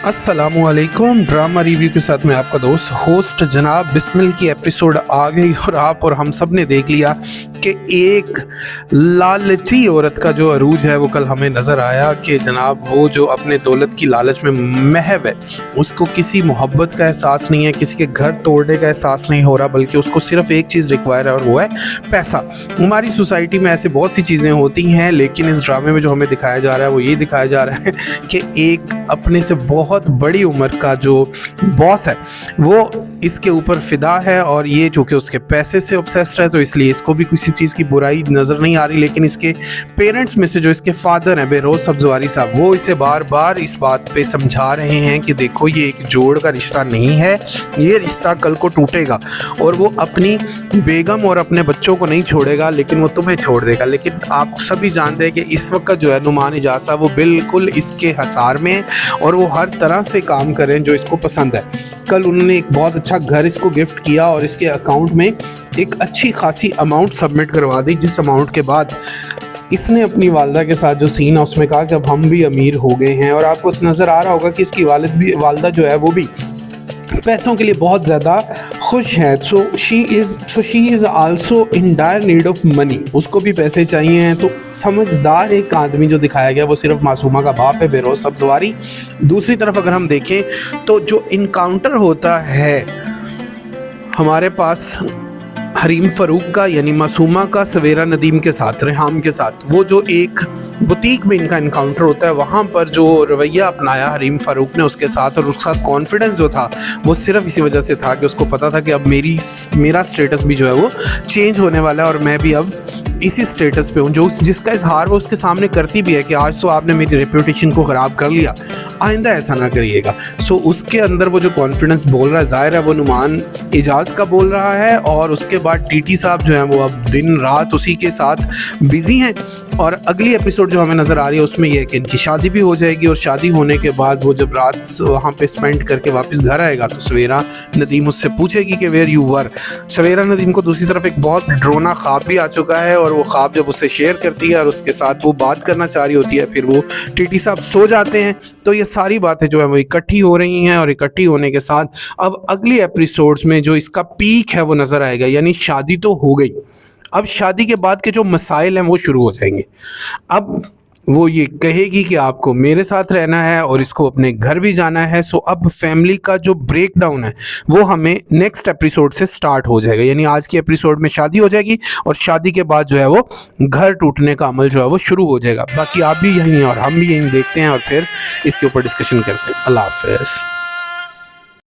अस्सलामु अलैकुम। Drama review के साथ मैं आपका दोस्त होस्ट जनाब बिस्मिल की एपिसोड आ गई और आप और हम सब ने देख लिया कि एक लालची औरत का जो अरूज है वो कल हमें नज़र आया कि जनाब वो जो अपने दौलत की लालच में महव है, उसको किसी मोहब्बत का एहसास नहीं है, किसी के घर तोड़ने का एहसास नहीं हो रहा, बल्कि उसको सिर्फ एक चीज़ रिक्वायर है और वो है पैसा। हमारी सोसाइटी में ऐसे बहुत सी चीज़ें होती हैं, लेकिन इस ड्रामे में जो हमें दिखाया जा रहा है वो ये दिखाया जा रहा है कि एक अपने से बहुत बड़ी उम्र का जो बॉस है वो इसके ऊपर फिदा है, और ये चूँकि उसके पैसे से ऑब्सेस्ड है तो इसलिए इसको भी किसी चीज़ की बुराई नज़र नहीं आ रही। लेकिन इसके पेरेंट्स में से जो इसके फादर हैं बेरोज़ सब्ज़वारी साहब, वो इसे बार बार इस बात पे समझा रहे हैं कि देखो ये एक जोड़ का रिश्ता नहीं है, ये रिश्ता कल को टूटेगा और वो अपनी बेगम और अपने बच्चों को नहीं छोड़ेगा, लेकिन वो तुम्हें छोड़ देगा। लेकिन आप सभी जानते हैं कि इस वक्त जो है नुमान इजाज़ साहब वो बिल्कुल इसके हसार में और वो हर तरह से काम करें जो इसको पसंद है। कल उन्होंने एक बहुत अच्छा घर इसको गिफ्ट किया और इसके अकाउंट में एक अच्छी खासी अमाउंट सबमिट करवा दी, जिस अमाउंट के बाद इसने अपनी वालदा के साथ जो सीन है उसमें कहा कि अब हम भी अमीर हो गए हैं। और आपको नज़र आ रहा होगा कि इसकी वालदा जो है वो भी पैसों के लिए बहुत ज़्यादा खुश है। So she is also in dire need of money, उसको भी पैसे चाहिए हैं। तो समझदार एक आदमी जो दिखाया गया वो सिर्फ मासूमा का बाप है बेरोज़ सब्ज़वारी। दूसरी तरफ अगर हम देखें तो जो इनकाउंटर होता है हमारे पास हरीम फ़ारूक का यानी मासूमा का सवेरा नदीम के साथ, रेहाम के साथ, वो जो एक बुटीक में इनका इनकाउंटर होता है वहाँ पर जो रवैया अपनाया हरीम फ़ारूक ने उसके साथ, और उसका कॉन्फिडेंस जो था वो सिर्फ इसी वजह से था कि उसको पता था कि अब मेरा स्टेटस भी जो है वो चेंज होने वाला है और मैं भी अब इसी स्टेटस पे हूँ, जो जिसका इजहार वो उसके सामने करती भी है कि आज तो आपने मेरी रेपुटेशन को ख़राब कर लिया, आइंदा ऐसा ना करिएगा। सो उसके अंदर वो जो कॉन्फिडेंस बोल रहा है ज़ाहिर है वो नुमान इजाज़ का बोल रहा है। और उसके बाद टीटी साहब जो हैं वो अब दिन रात उसी के साथ बिज़ी हैं। और अगली एपिसोड जो हमें नज़र आ रही है उसमें यह है कि इनकी शादी भी हो जाएगी, और शादी होने के बाद वो जब रात वहाँ पे स्पेंड करके वापस घर आएगा तो सवेरा नदीम उससे पूछेगी कि वेयर यू वर। सवेरा नदीम को दूसरी तरफ एक बहुत डरोना ख्वाब भी आ चुका है, और वो ख्वाब जब उससे शेयर करती है और उसके साथ वो बात करना चाह रही होती है, फिर वो टीटी साहब सो जाते हैं। तो ये सारी बातें जो है वो इकट्ठी हो रही हैं, और इकट्ठी होने के साथ अब अगली एपिसोड्स में जो इसका पीक है वो नज़र आएगा। यानी शादी तो हो गई, अब शादी के बाद के जो मसाइल हैं वो शुरू हो जाएंगे। अब वो ये कहेगी कि आपको मेरे साथ रहना है और इसको अपने घर भी जाना है। सो अब फैमिली का जो ब्रेक डाउन है वो हमें नेक्स्ट एपिसोड से स्टार्ट हो जाएगा। यानी आज के एपिसोड में शादी हो जाएगी और शादी के बाद जो है वो घर टूटने का अमल जो है वो शुरू हो जाएगा। बाकी आप भी यहीं और हम भी यहीं देखते हैं और फिर इसके ऊपर डिस्कशन करते हैं। अल्लाह हाफ़िज़।